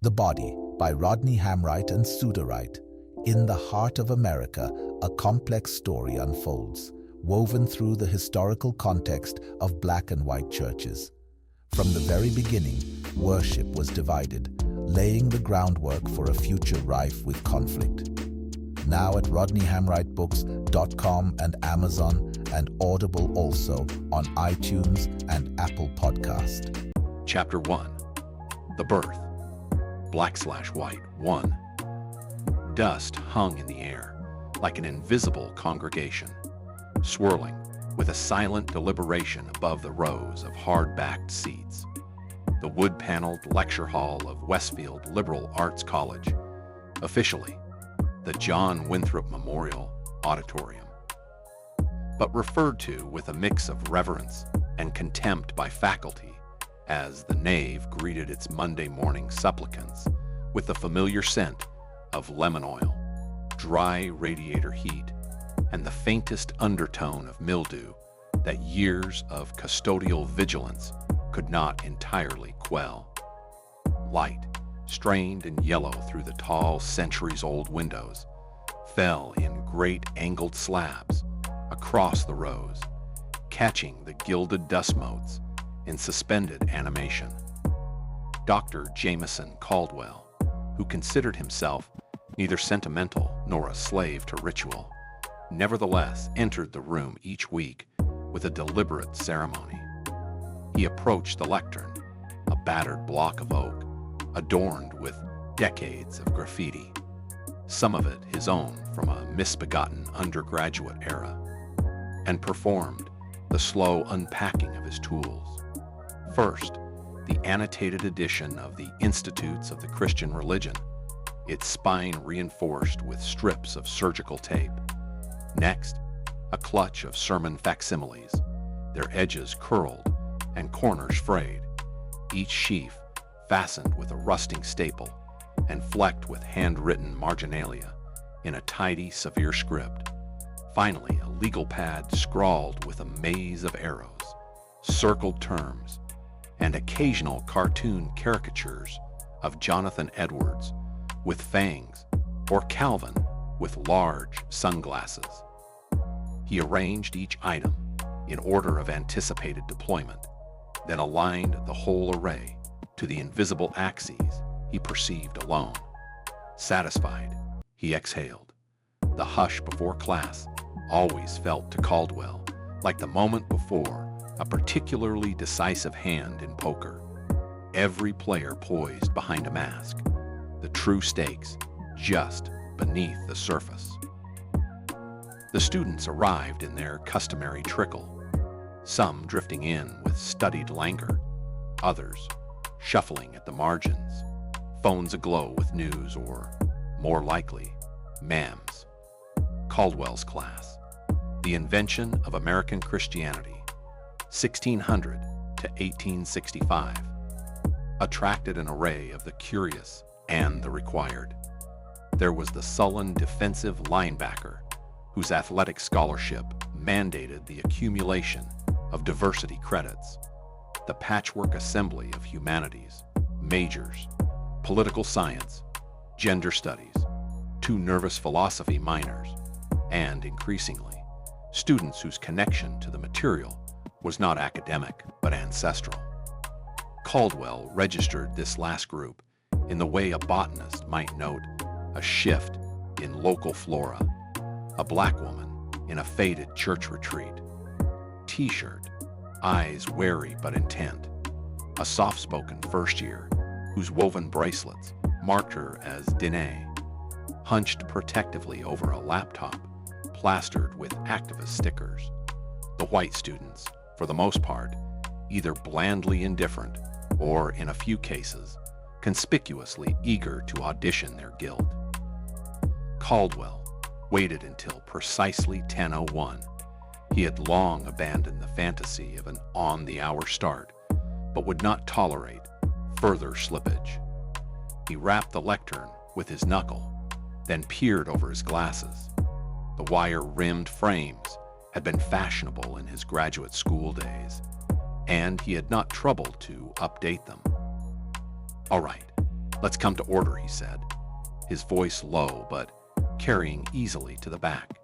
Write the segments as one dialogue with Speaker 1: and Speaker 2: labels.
Speaker 1: The Body by Rodney Hamright and Suda Wright. In the heart of America, a complex story unfolds, woven through the historical context of black and white churches. From the very beginning, worship was divided, laying the groundwork for a future rife with conflict. Now at rodneyhamwrightbooks.com and Amazon and Audible, also on iTunes and Apple Podcast.
Speaker 2: Chapter 1. The Birth. Black/White 1. Dust hung in the air like an invisible congregation, swirling with a silent deliberation above the rows of hard-backed seats. The wood-paneled lecture hall of Westfield Liberal Arts College, officially the John Winthrop Memorial Auditorium, but referred to with a mix of reverence and contempt by faculty as the nave greeted its Monday morning supplicants with the familiar scent of lemon oil, dry radiator heat, and the faintest undertone of mildew that years of custodial vigilance could not entirely quell. Light, strained and yellow through the tall centuries-old windows, fell in great angled slabs across the rows, catching the gilded dust motes in suspended animation. Dr. Jameson Caldwell, who considered himself neither sentimental nor a slave to ritual, nevertheless entered the room each week with a deliberate ceremony. He approached the lectern, a battered block of oak, adorned with decades of graffiti, some of it his own from a misbegotten undergraduate era, and performed the slow unpacking of his tools. First, the annotated edition of the Institutes of the Christian Religion, its spine reinforced with strips of surgical tape. Next, a clutch of sermon facsimiles, their edges curled and corners frayed, each sheaf fastened with a rusting staple and flecked with handwritten marginalia in a tidy, severe script. Finally, a legal pad scrawled with a maze of arrows, circled terms, and occasional cartoon caricatures of Jonathan Edwards with fangs or Calvin with large sunglasses. He arranged each item in order of anticipated deployment, then aligned the whole array to the invisible axes he perceived alone. Satisfied, he exhaled. The hush before class always felt to Caldwell like the moment before a particularly decisive hand in poker. Every player poised behind a mask, the true stakes just beneath the surface. The students arrived in their customary trickle, some drifting in with studied languor, others shuffling at the margins, phones aglow with news or, more likely, ma'ams. Caldwell's class, The Invention of American Christianity, 1600 to 1865, attracted an array of the curious and the required. There was the sullen defensive linebacker whose athletic scholarship mandated the accumulation of diversity credits, the patchwork assembly of humanities, majors, political science, gender studies, 2 nervous philosophy minors, and, increasingly, students whose connection to the material was not academic but ancestral. Caldwell registered this last group in the way a botanist might note a shift in local flora, a black woman in a faded church retreat, T-shirt, eyes wary but intent, a soft-spoken first year whose woven bracelets marked her as Dene, hunched protectively over a laptop plastered with activist stickers. The white students, for the most part, either blandly indifferent or, in a few cases, conspicuously eager to audition their guild. Caldwell waited until precisely 10:01. He had long abandoned the fantasy of an on-the-hour start, but would not tolerate further slippage. He rapped the lectern with his knuckle, then peered over his glasses. The wire-rimmed frames had been fashionable in his graduate school days, and he had not troubled to update them. All right, "Let's come to order," he said, his voice low but carrying easily to the back.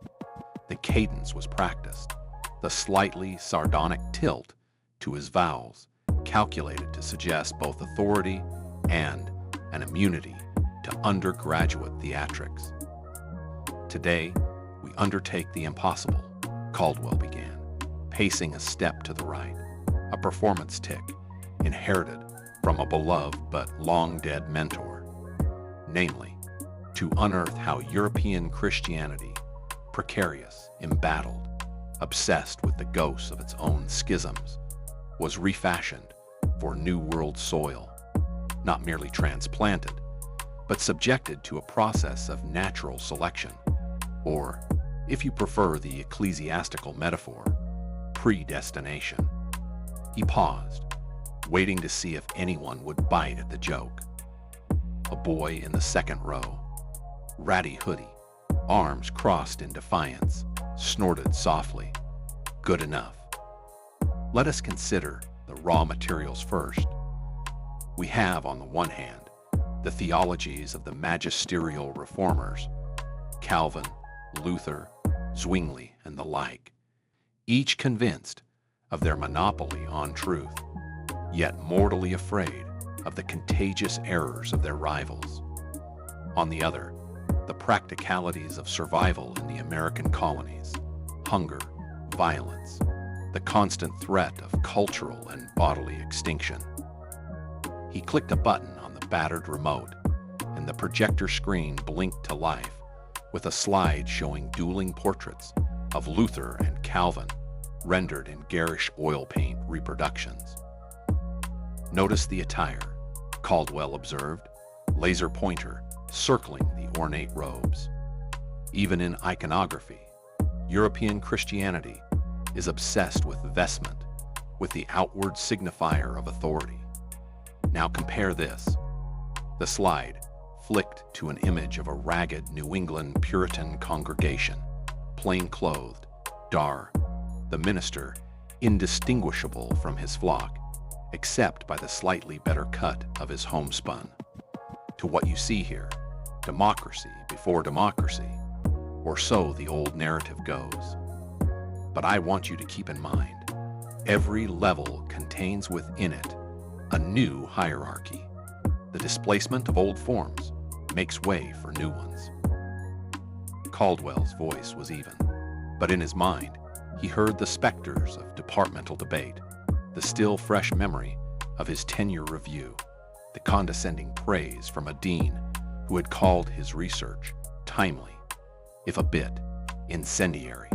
Speaker 2: The cadence was practiced, the slightly sardonic tilt to his vowels calculated to suggest both authority and an immunity to undergraduate theatrics. "Today, we undertake the impossible," Caldwell began, pacing a step to the right, a performance tic inherited from a beloved but long-dead mentor, namely, to unearth how European Christianity, precarious, embattled, obsessed with the ghosts of its own schisms, was refashioned for New World soil, not merely transplanted, but subjected to a process of natural selection, or, if you prefer the ecclesiastical metaphor, predestination. He paused, waiting to see if anyone would bite at the joke. A boy in the second row, ratty hoodie, arms crossed in defiance, snorted softly, "Good enough. Let us consider the raw materials first. We have, on the one hand, the theologies of the magisterial reformers, Calvin, Luther, Zwingli, and the like, each convinced of their monopoly on truth, yet mortally afraid of the contagious errors of their rivals. On the other, the practicalities of survival in the American colonies, hunger, violence, the constant threat of cultural and bodily extinction." He clicked a button on the battered remote, and the projector screen blinked to life with a slide showing dueling portraits of Luther and Calvin, rendered in garish oil paint reproductions. "Notice the attire," Caldwell observed, laser pointer circling the ornate robes. "Even in iconography, European Christianity is obsessed with vestment, with the outward signifier of authority. Now compare this." The slide flicked to an image of a ragged New England Puritan congregation, plain-clothed, dar, the minister indistinguishable from his flock, except by the slightly better cut of his homespun. To what you see here, democracy before democracy, or so the old narrative goes. But I want you to keep in mind, every level contains within it a new hierarchy. The displacement of old forms makes way for new ones. Caldwell's voice was even, but in his mind, he heard the specters of departmental debate, the still fresh memory of his tenure review, the condescending praise from a dean who had called his research timely, if a bit incendiary.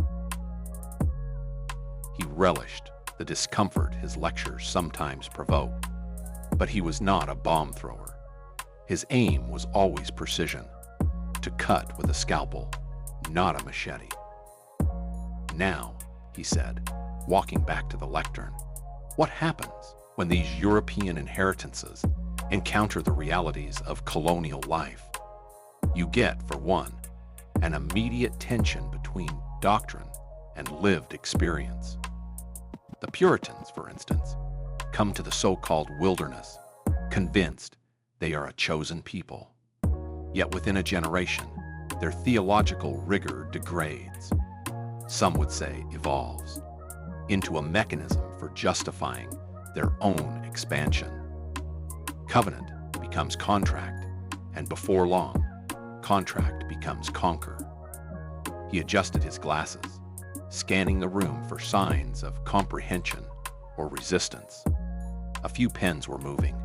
Speaker 2: He relished the discomfort his lectures sometimes provoked, but he was not a bomb thrower. His aim was always precision, to cut with a scalpel, not a machete. "Now," he said, walking back to the lectern, "what happens when these European inheritances encounter the realities of colonial life? You get, for one, an immediate tension between doctrine and lived experience. The Puritans, for instance, come to the so-called wilderness, convinced they are a chosen people. Yet within a generation, their theological rigor degrades, some would say evolves, into a mechanism for justifying their own expansion. Covenant becomes contract, and before long, contract becomes conquer." He adjusted his glasses, scanning the room for signs of comprehension or resistance. A few pens were moving.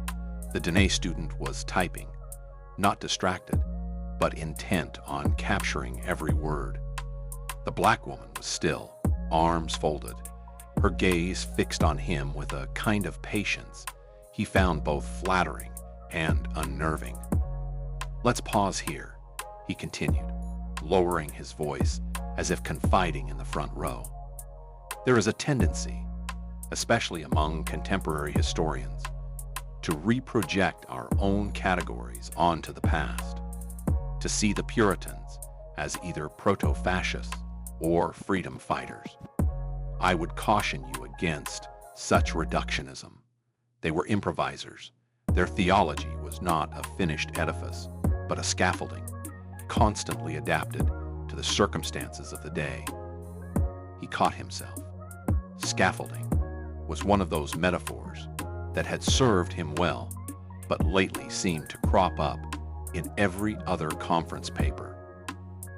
Speaker 2: The Dene student was typing, not distracted, but intent on capturing every word. The black woman was still, arms folded, her gaze fixed on him with a kind of patience he found both flattering and unnerving. "Let's pause here," he continued, lowering his voice as if confiding in the front row. "There is a tendency, especially among contemporary historians, to reproject our own categories onto the past, to see the Puritans as either proto-fascists or freedom fighters. I would caution you against such reductionism. They were improvisers, Their theology was not a finished edifice, but a scaffolding, constantly adapted to the circumstances of the day. He caught himself. Scaffolding was one of those metaphors that had served him well, but lately seemed to crop up in every other conference paper.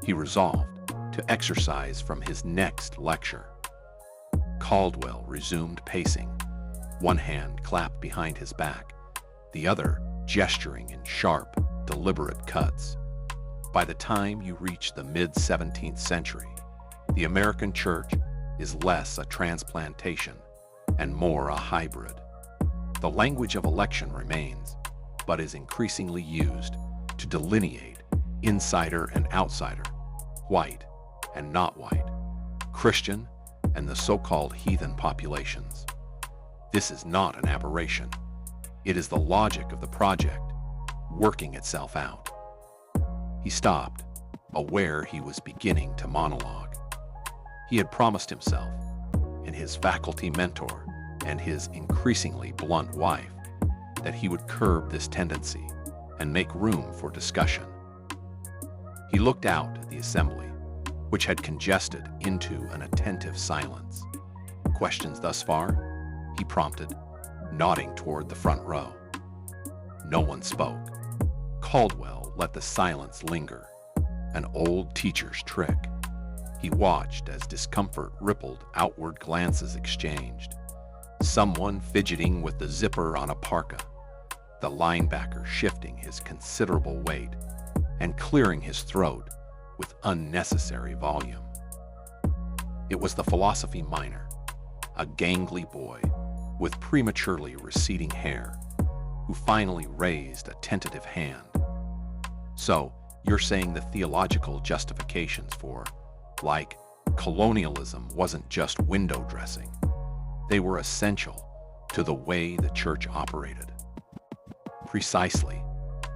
Speaker 2: He resolved to exercise from his next lecture. Caldwell resumed pacing, one hand clapped behind his back, the other gesturing in sharp, deliberate cuts. By the time you reach the mid-17th century, the American church is less a transplantation and more a hybrid. The language of election remains, but is increasingly used to delineate insider and outsider, white and not white, Christian and the so-called heathen populations. This is not an aberration. It is the logic of the project working itself out. He stopped, aware he was beginning to monologue. He had promised himself, and his faculty mentor, and his increasingly blunt wife, that he would curb this tendency and make room for discussion. He looked out at the assembly, which had congested into an attentive silence. "Questions thus far?" he prompted, nodding toward the front row. No one spoke. Caldwell let the silence linger, an old teacher's trick. He watched as discomfort rippled outward glances exchanged. Someone fidgeting with the zipper on a parka, the linebacker shifting his considerable weight and clearing his throat with unnecessary volume. It was the philosophy minor, a gangly boy with prematurely receding hair, who finally raised a tentative hand. "So, you're saying the theological justifications for, like, colonialism wasn't just window dressing. They were essential to the way the church operated." "Precisely,"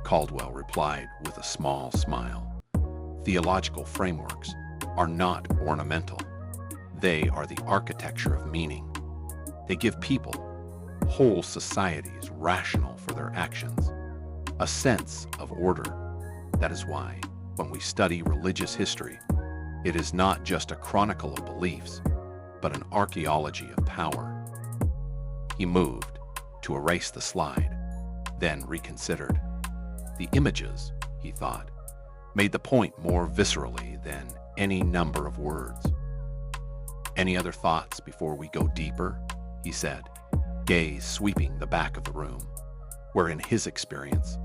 Speaker 2: Caldwell replied with a small smile. "Theological frameworks are not ornamental. They are the architecture of meaning. They give people, whole societies rational for their actions, a sense of order. That is why, when we study religious history, it is not just a chronicle of beliefs, but an archaeology of power." He moved to erase the slide, then reconsidered. The images, he thought, made the point more viscerally than any number of words. "Any other thoughts before we go deeper?" he said, gaze sweeping the back of the room, where in his experience,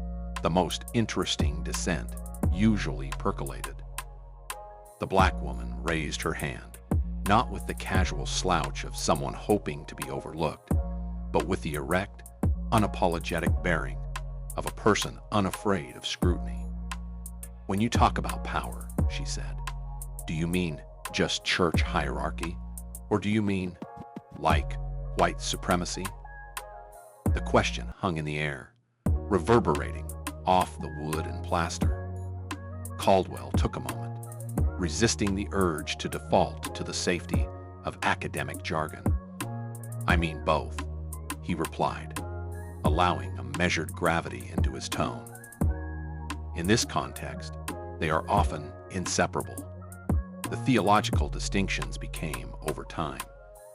Speaker 2: the most interesting dissent usually percolated. The black woman raised her hand, not with the casual slouch of someone hoping to be overlooked, but with the erect, unapologetic bearing of a person unafraid of scrutiny. "When you talk about power," she said, "do you mean just church hierarchy, or do you mean, like, white supremacy?" The question hung in the air, reverberating off the wood and plaster. Caldwell took a moment, resisting the urge to default to the safety of academic jargon. "I mean both," he replied, allowing a measured gravity into his tone. "In this context, they are often inseparable. The theological distinctions became, over time,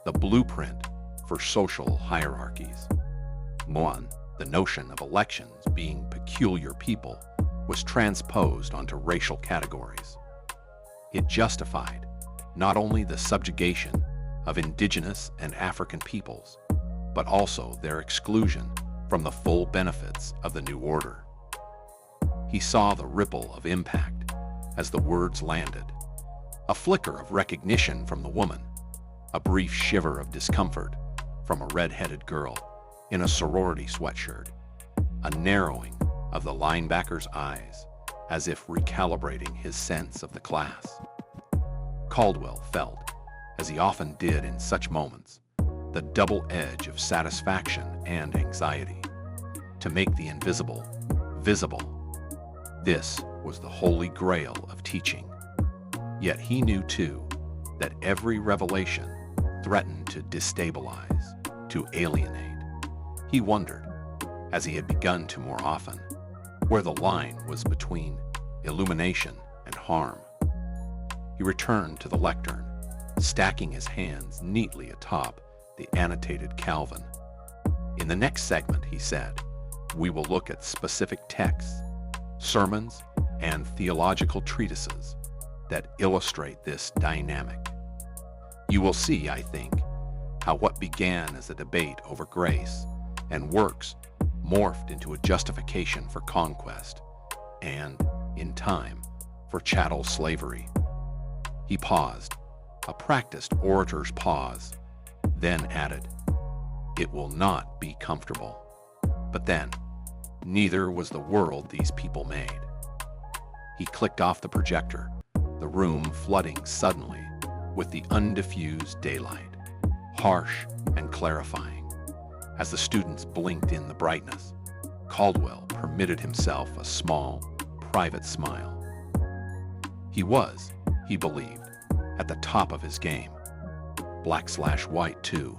Speaker 2: the blueprint for social hierarchies. One, the notion of elections being peculiar people, was transposed onto racial categories. It justified not only the subjugation of indigenous and African peoples, but also their exclusion from the full benefits of the new order." He saw the ripple of impact as the words landed, a flicker of recognition from the woman, a brief shiver of discomfort from a red-headed girl in a sorority sweatshirt, a narrowing of the linebacker's eyes as if recalibrating his sense of the class. Caldwell felt, as he often did in such moments, the double edge of satisfaction and anxiety. To make the invisible visible. This was the holy grail of teaching. Yet he knew, too, that every revelation threatened to destabilize, to alienate. He wondered, as he had begun to more often, where the line was between illumination and harm. He returned to the lectern, stacking his hands neatly atop the annotated Calvin. In the next segment, he said, we will look at specific texts, sermons, and theological treatises that illustrate this dynamic. You will see, I think, how what began as a debate over grace and works morphed into a justification for conquest and, in time, for chattel slavery. He paused, a practiced orator's pause, then added, "It will not be comfortable." But then, neither was the world these people made. He clicked off the projector, the room flooding suddenly with the undiffused daylight, harsh and clarifying. As the students blinked in the brightness, Caldwell permitted himself a small, private smile. He was, he believed, at the top of his game. Black/white, too.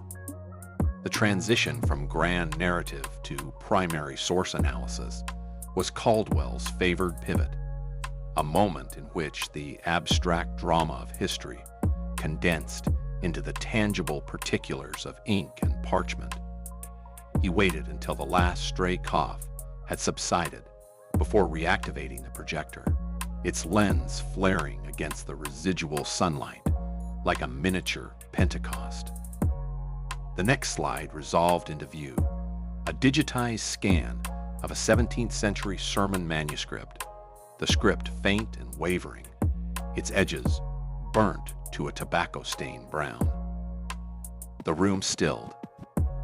Speaker 2: The transition from grand narrative to primary source analysis was Caldwell's favored pivot, a moment in which the abstract drama of history condensed into the tangible particulars of ink and parchment. He waited until the last stray cough had subsided before reactivating the projector, its lens flaring against the residual sunlight like a miniature Pentecost. The next slide resolved into view a digitized scan of a 17th century sermon manuscript, the script faint and wavering, its edges burnt to a tobacco-stained brown. The room stilled,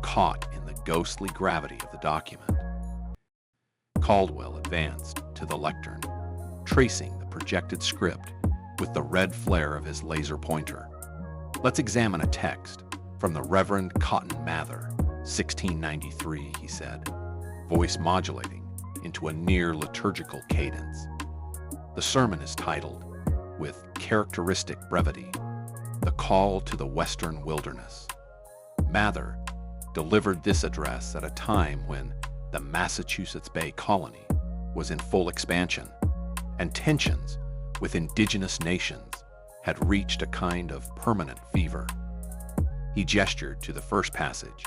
Speaker 2: caught in the ghostly gravity of the document. Caldwell advanced to the lectern, tracing the projected script with the red flare of his laser pointer. Let's examine a text from the Reverend Cotton Mather, 1693, he said, voice modulating into a near liturgical cadence. The sermon is titled, with characteristic brevity, "The Call to the Western Wilderness." Mather delivered this address at a time when the Massachusetts Bay Colony was in full expansion, and tensions with indigenous nations had reached a kind of permanent fever. He gestured to the first passage,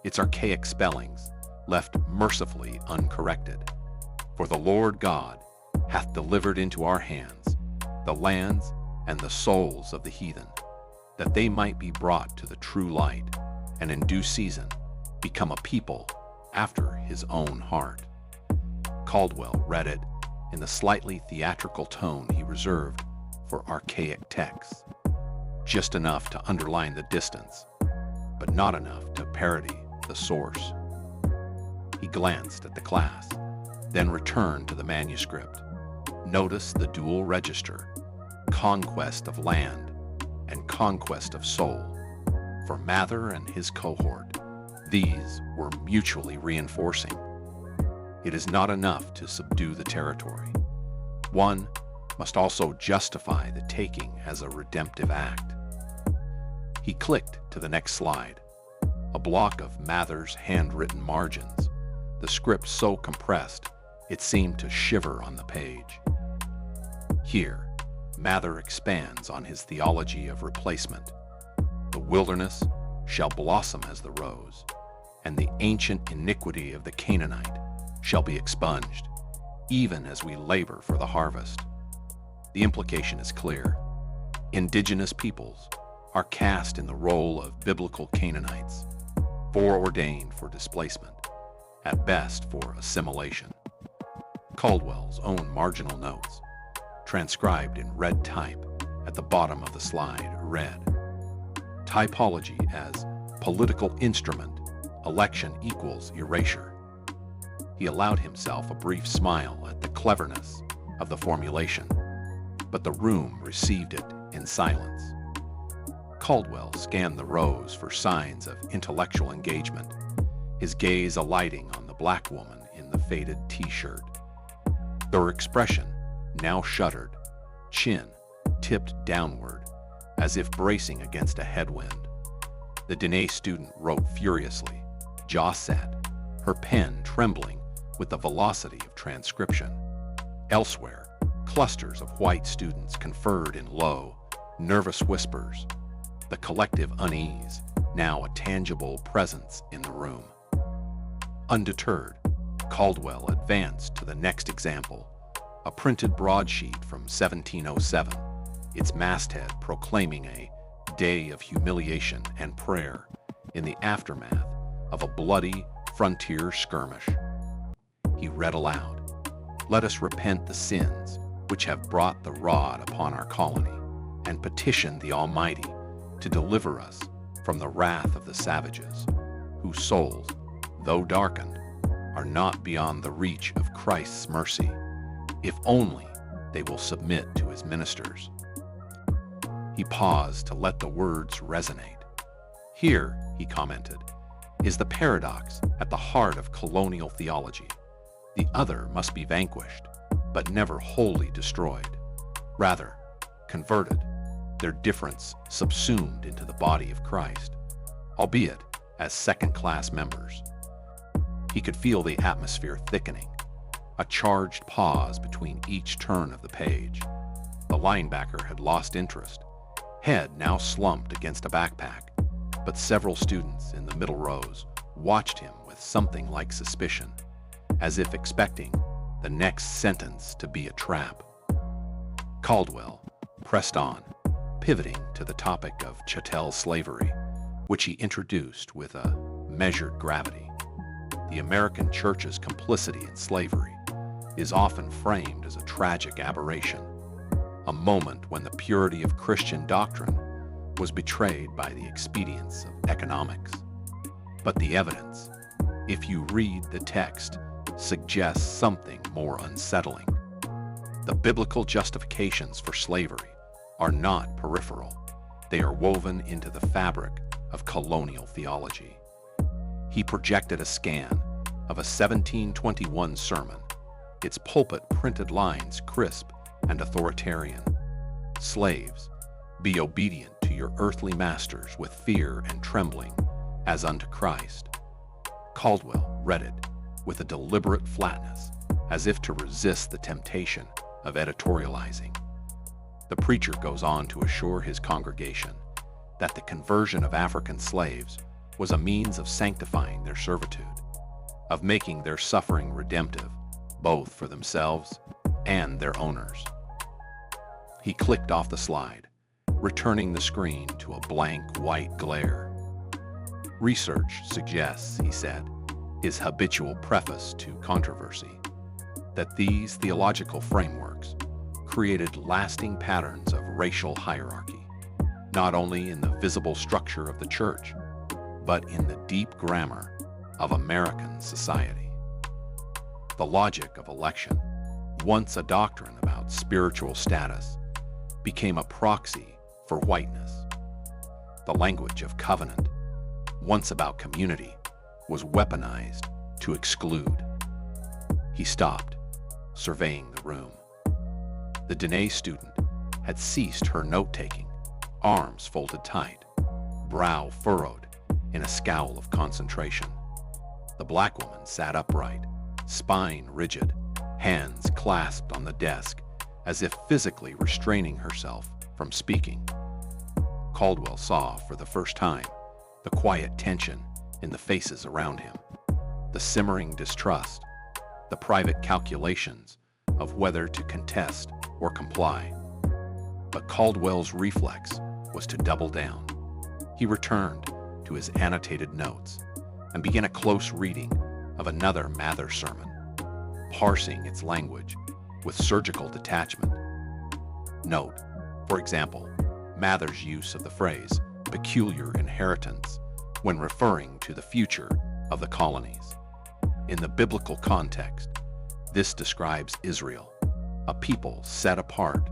Speaker 2: its archaic spellings left mercifully uncorrected. "For the Lord God hath delivered into our hands the lands and the souls of the heathen, that they might be brought to the true light, and in due season become a people after his own heart." Caldwell read it in the slightly theatrical tone he reserved for archaic texts, just enough to underline the distance, but not enough to parody the source. He glanced at the class, then returned to the manuscript. Notice the dual register, conquest of land and conquest of soul. For Mather and his cohort, these were mutually reinforcing. It is not enough to subdue the territory. One must also justify the taking as a redemptive act. He clicked to the next slide, a block of Mather's handwritten margins, the script so compressed it seemed to shiver on the page. Here, Mather expands on his theology of replacement. The wilderness shall blossom as the rose, and the ancient iniquity of the Canaanite shall be expunged, even as we labor for the harvest. The implication is clear. Indigenous peoples are cast in the role of biblical Canaanites, foreordained for displacement, at best for assimilation. Caldwell's own marginal notes, transcribed in red type at the bottom of the slide, read, "Typology as political instrument, election equals erasure." He allowed himself a brief smile at the cleverness of the formulation, but the room received it in silence. Caldwell scanned the rows for signs of intellectual engagement, his gaze alighting on the black woman in the faded t-shirt. Her expression now shuttered, chin tipped downward, as if bracing against a headwind. The Dene student wrote furiously, jaw set, her pen trembling with the velocity of transcription. Elsewhere, clusters of white students conferred in low, nervous whispers, the collective unease now a tangible presence in the room. Undeterred, Caldwell advanced to the next example, a printed broadsheet from 1707, its masthead proclaiming a day of humiliation and prayer in the aftermath of a bloody frontier skirmish. He read aloud, "Let us repent the sins which have brought the rod upon our colony, and petition the Almighty to deliver us from the wrath of the savages, whose souls, though darkened, are not beyond the reach of Christ's mercy, if only they will submit to his ministers." He paused to let the words resonate. "Here," he commented, "is the paradox at the heart of colonial theology. The other must be vanquished, but never wholly destroyed. Rather, converted, their difference subsumed into the body of Christ, albeit as second-class members." He could feel the atmosphere thickening, a charged pause between each turn of the page. The linebacker had lost interest, head now slumped against a backpack, but several students in the middle rows watched him with something like suspicion, as if expecting the next sentence to be a trap. Caldwell pressed on, pivoting to the topic of chattel slavery, which he introduced with a measured gravity. The American church's complicity in slavery is often framed as a tragic aberration, a moment when the purity of Christian doctrine was betrayed by the expedience of economics. But the evidence, if you read the text, suggests something more unsettling. The biblical justifications for slavery are not peripheral. They are woven into the fabric of colonial theology. He projected a scan of a 1721 sermon, its pulpit printed lines crisp and authoritarian. "Slaves, be obedient to your earthly masters with fear and trembling, as unto Christ." Caldwell read it with a deliberate flatness, as if to resist the temptation of editorializing. The preacher goes on to assure his congregation that the conversion of African slaves was a means of sanctifying their servitude, of making their suffering redemptive, both for themselves and their owners. He clicked off the slide, returning the screen to a blank white glare. "Research suggests," he said, his habitual preface to controversy, "that these theological frameworks created lasting patterns of racial hierarchy, not only in the visible structure of the church, but in the deep grammar of American society." The logic of election, once a doctrine about spiritual status, became a proxy for whiteness. The language of covenant, once about community, was weaponized to exclude. He stopped, surveying the room. The Dene student had ceased her note-taking, arms folded tight, brow furrowed in a scowl of concentration. The black woman sat upright, spine rigid, hands clasped on the desk, as if physically restraining herself from speaking. Caldwell saw for the first time the quiet tension in the faces around him, the simmering distrust, the private calculations of whether to contest or comply. But Caldwell's reflex was to double down. He returned to his annotated notes and began a close reading of another Mather sermon, parsing its language with surgical detachment. Note, for example, Mather's use of the phrase peculiar inheritance when referring to the future of the colonies. In the biblical context, this describes Israel, a people set apart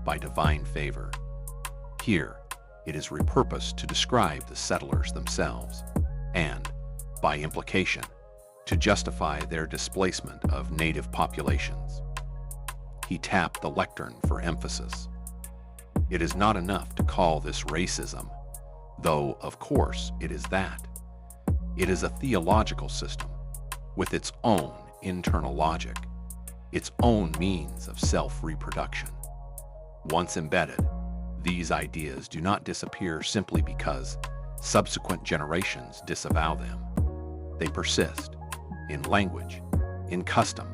Speaker 2: by divine favor. Here, it is repurposed to describe the settlers themselves, and, by implication, to justify their displacement of native populations. He tapped the lectern for emphasis. It is not enough to call this racism, though, of course, it is that. It is a theological system, with its own internal logic, its own means of self-reproduction. Once embedded, these ideas do not disappear simply because subsequent generations disavow them. They persist in language, in custom,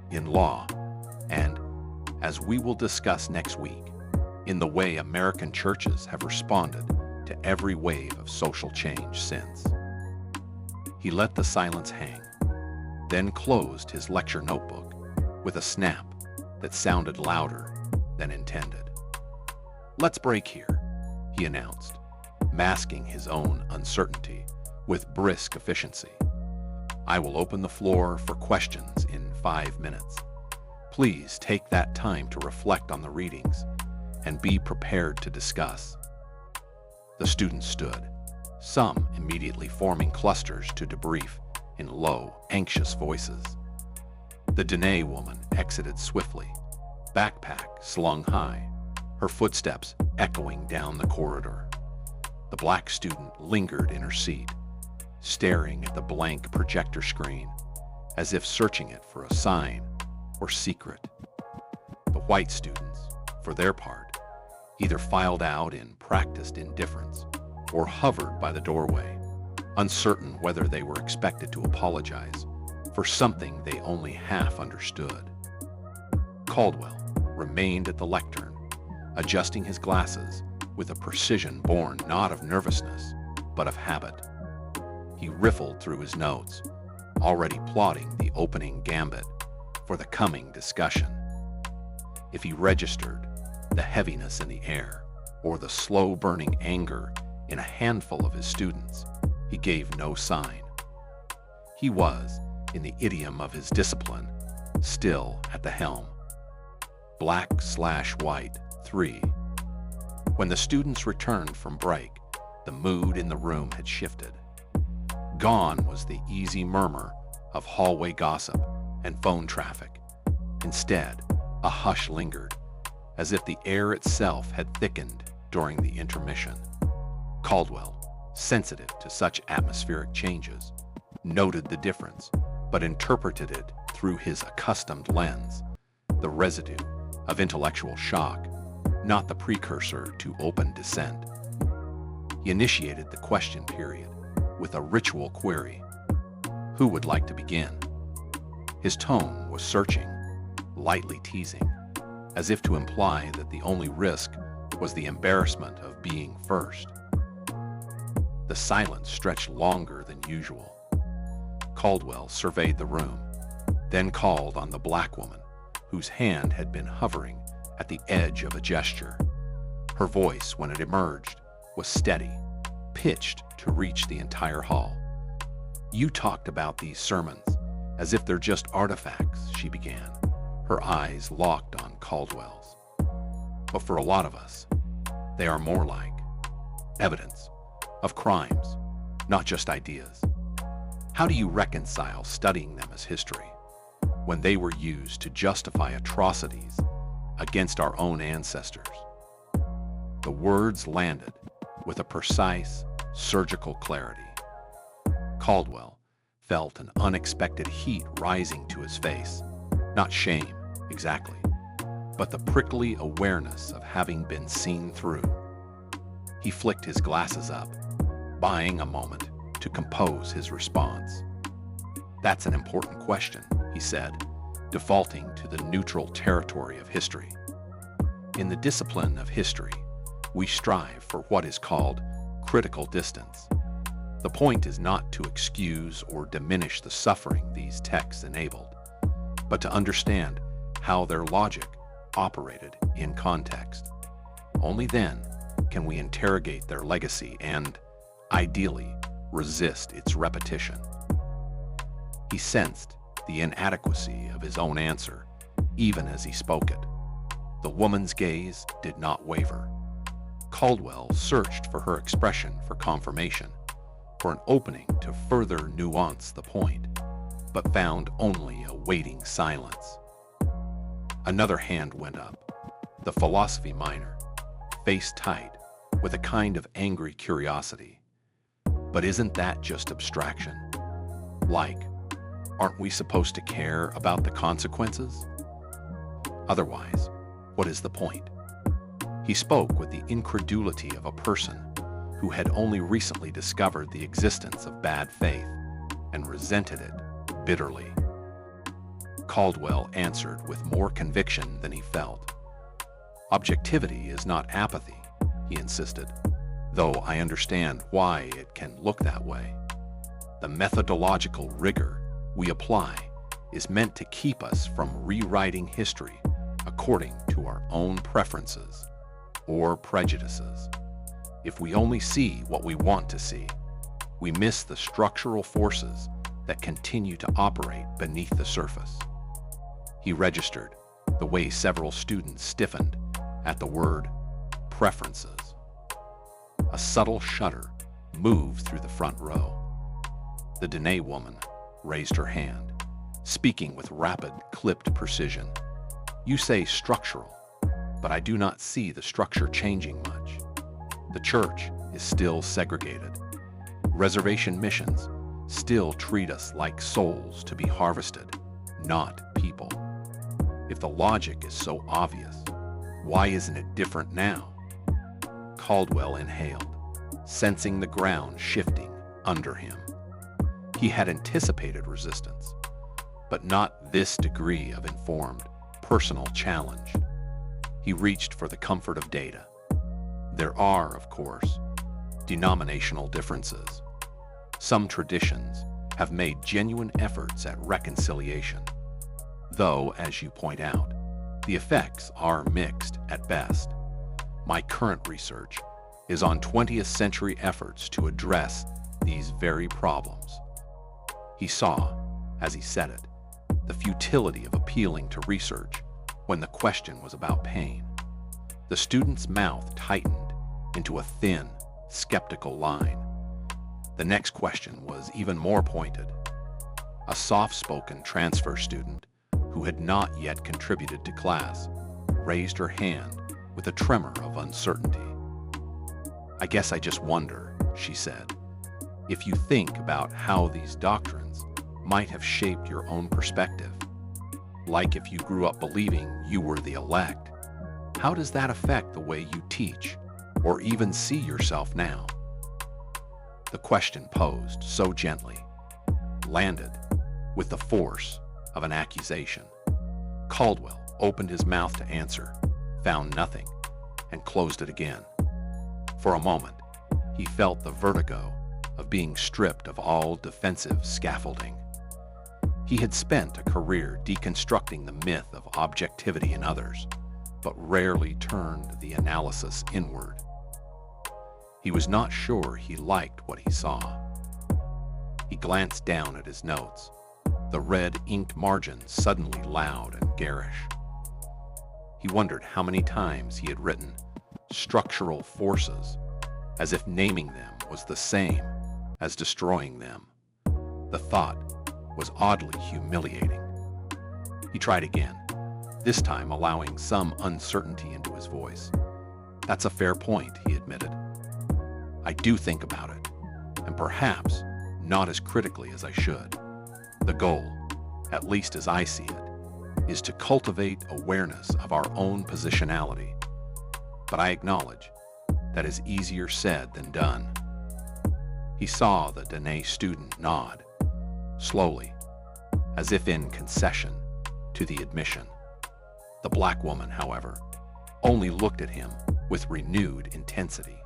Speaker 2: in law, and, as we will discuss next week, in the way American churches have responded to every wave of social change since. He let the silence hang, then closed his lecture notebook with a snap that sounded louder than intended. "Let's break here," he announced, masking his own uncertainty with brisk efficiency. "I will open the floor for questions in 5 minutes. Please take that time to reflect on the readings and be prepared to discuss." The students stood, some immediately forming clusters to debrief in low, anxious voices. The Dene woman exited swiftly, backpack slung high, her footsteps echoing down the corridor. The black student lingered in her seat, staring at the blank projector screen as if searching it for a sign or secret. The white students, for their part, either filed out in practiced indifference or hovered by the doorway, uncertain whether they were expected to apologize for something they only half understood. Caldwell remained at the lectern, adjusting his glasses with a precision born not of nervousness, but of habit. He riffled through his notes, already plotting the opening gambit for the coming discussion. If he registered the heaviness in the air or the slow-burning anger in a handful of his students, he gave no sign. He was, in the idiom of his discipline, still at the helm. Black/white 3. When the students returned from break, the mood in the room had shifted. Gone was the easy murmur of hallway gossip and phone traffic. Instead, a hush lingered, as if the air itself had thickened during the intermission. Caldwell, sensitive to such atmospheric changes, noted the difference, but interpreted it through his accustomed lens, the residue of intellectual shock, not the precursor to open dissent. He initiated the question period with a ritual query. Who would like to begin? His tone was searching, lightly teasing, as if to imply that the only risk was the embarrassment of being first. The silence stretched longer than usual. Caldwell surveyed the room, then called on the black woman, whose hand had been hovering at the edge of a gesture. Her voice, when it emerged, was steady, pitched to reach the entire hall. "You talked about these sermons as if they're just artifacts," she began, her eyes locked on Caldwell's. "But for a lot of us, they are more like evidence of crimes, not just ideas. How do you reconcile studying them as history when they were used to justify atrocities against our own ancestors?" The words landed with a precise, surgical clarity. Caldwell felt an unexpected heat rising to his face. Not shame, exactly, but the prickly awareness of having been seen through. He flicked his glasses up, buying a moment to compose his response. "That's an important question," he said, defaulting to the neutral territory of history. In the discipline of history, we strive for what is called critical distance. The point is not to excuse or diminish the suffering these texts enabled, but to understand how their logic operated in context. Only then can we interrogate their legacy and, ideally, resist its repetition. He sensed the inadequacy of his own answer, even as he spoke it. The woman's gaze did not waver. Caldwell searched for her expression for confirmation, for an opening to further nuance the point, but found only a waiting silence. Another hand went up, the philosophy minor, face tight, with a kind of angry curiosity. "But isn't that just abstraction? Like Aren't we supposed to care about the consequences? Otherwise, what is the point? He spoke with the incredulity of a person who had only recently discovered the existence of bad faith and resented it bitterly. Caldwell answered with more conviction than he felt. Objectivity is not apathy, he insisted, though I understand why it can look that way. The methodological rigor we apply is meant to keep us from rewriting history according to our own preferences or prejudices. If we only see what we want to see, we miss the structural forces that continue to operate beneath the surface. He registered the way several students stiffened at the word preferences. A subtle shudder moved through the front row. The Dene woman raised her hand, speaking with rapid, clipped precision. You say structural, but I do not see the structure changing much. The church is still segregated. Reservation missions still treat us like souls to be harvested, not people. If the logic is so obvious, why isn't it different now? Caldwell inhaled, sensing the ground shifting under him. He had anticipated resistance, but not this degree of informed, personal challenge. He reached for the comfort of data. There are, of course, denominational differences. Some traditions have made genuine efforts at reconciliation, though, as you point out, the effects are mixed at best. My current research is on 20th century efforts to address these very problems. He saw, as he said it, the futility of appealing to research when the question was about pain. The student's mouth tightened into a thin, skeptical line. The next question was even more pointed. A soft-spoken transfer student who had not yet contributed to class raised her hand with a tremor of uncertainty. I guess I just wonder, she said, if you think about how these doctrines might have shaped your own perspective. Like if you grew up believing you were the elect, how does that affect the way you teach or even see yourself now? The question posed so gently landed with the force of an accusation. Caldwell opened his mouth to answer, found nothing, and closed it again. For a moment, he felt the vertigo of being stripped of all defensive scaffolding. He had spent a career deconstructing the myth of objectivity in others, but rarely turned the analysis inward. He was not sure he liked what he saw. He glanced down at his notes, the red inked margins suddenly loud and garish. He wondered how many times he had written structural forces, as if naming them was the same as destroying them. The thought was oddly humiliating. He tried again, this time allowing some uncertainty into his voice. That's a fair point, he admitted. I do think about it, and perhaps not as critically as I should. The goal, at least as I see it, is to cultivate awareness of our own positionality. But I acknowledge that is easier said than done. He saw the Dene student nod, slowly, as if in concession to the admission. The black woman, however, only looked at him with renewed intensity.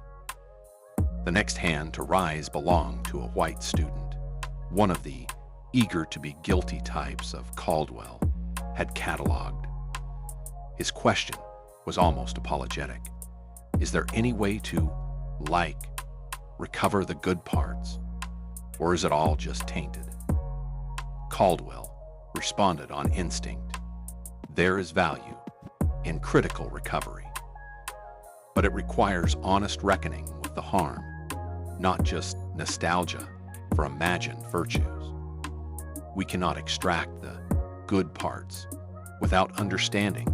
Speaker 2: The next hand to rise belonged to a white student, one of the eager-to-be-guilty types of Caldwell had cataloged. His question was almost apologetic. Is there any way to, recover the good parts? Or is it all just tainted? Caldwell responded on instinct. There is value in critical recovery, but it requires honest reckoning with the harm, not just nostalgia for imagined virtues. We cannot extract the good parts without understanding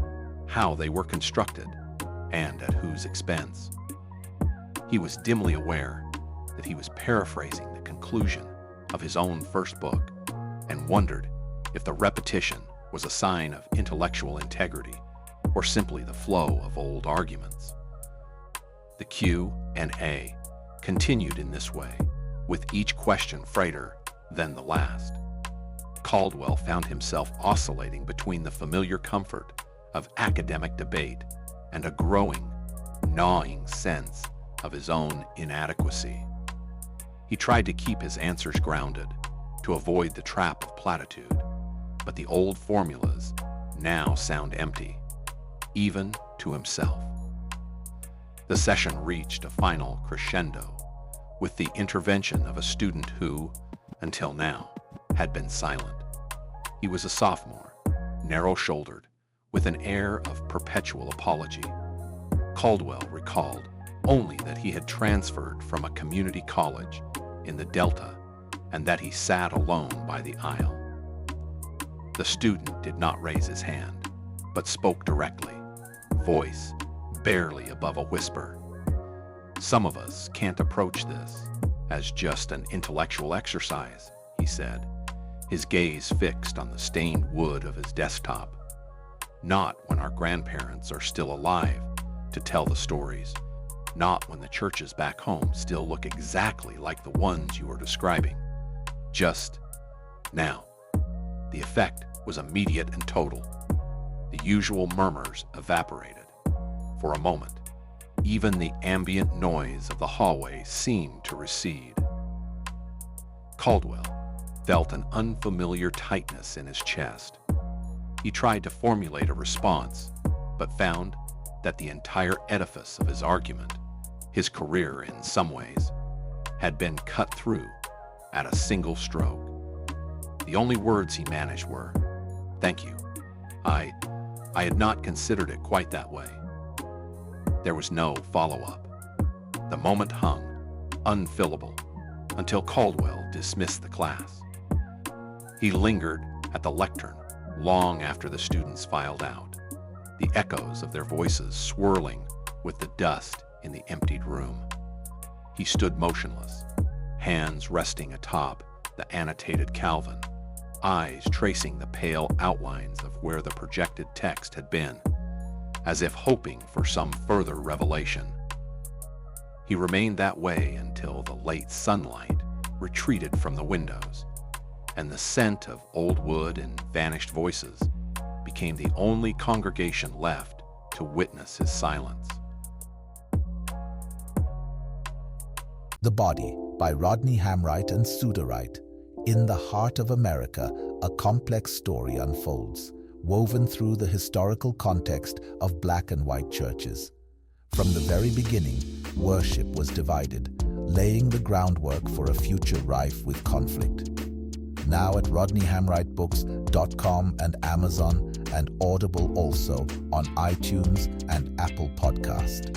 Speaker 2: how they were constructed and at whose expense. He was dimly aware that he was paraphrasing the conclusion of his own first book, and wondered if the repetition was a sign of intellectual integrity or simply the flow of old arguments. The Q&A continued in this way, with each question freighter than the last. Caldwell found himself oscillating between the familiar comfort of academic debate and a growing, gnawing sense of his own inadequacy. He tried to keep his answers grounded, to avoid the trap of platitude, but the old formulas now sound empty, even to himself. The session reached a final crescendo with the intervention of a student who, until now, had been silent. He was a sophomore, narrow-shouldered, with an air of perpetual apology. Caldwell recalled only that he had transferred from a community college in the Delta and that he sat alone by the aisle. The student did not raise his hand, but spoke directly, voice barely above a whisper. "Some of us can't approach this as just an intellectual exercise," he said, his gaze fixed on the stained wood of his desktop. "Not when our grandparents are still alive to tell the stories, not when the churches back home still look exactly like the ones you are describing. Just now." The effect was immediate and total. The usual murmurs evaporated. For a moment, even the ambient noise of the hallway seemed to recede. Caldwell felt an unfamiliar tightness in his chest. He tried to formulate a response, but found that the entire edifice of his argument, his career in some ways, had been cut through at a single stroke. The only words he managed were, "Thank you. I had not considered it quite that way." There was no follow-up. The moment hung, unfillable, until Caldwell dismissed the class. He lingered at the lectern long after the students filed out, the echoes of their voices swirling with the dust in the emptied room. He stood motionless, hands resting atop the annotated Calvin, eyes tracing the pale outlines of where the projected text had been, as if hoping for some further revelation. He remained that way until the late sunlight retreated from the windows, and the scent of old wood and vanished voices became the only congregation left to witness his silence.
Speaker 1: The Body by Rodney Hamright and Suda Wright. In the heart of America, a complex story unfolds, woven through the historical context of black and white churches. From the very beginning, worship was divided, laying the groundwork for a future rife with conflict. Now at RodneyHamwrightBooks.com and Amazon and Audible, also on iTunes and Apple Podcast.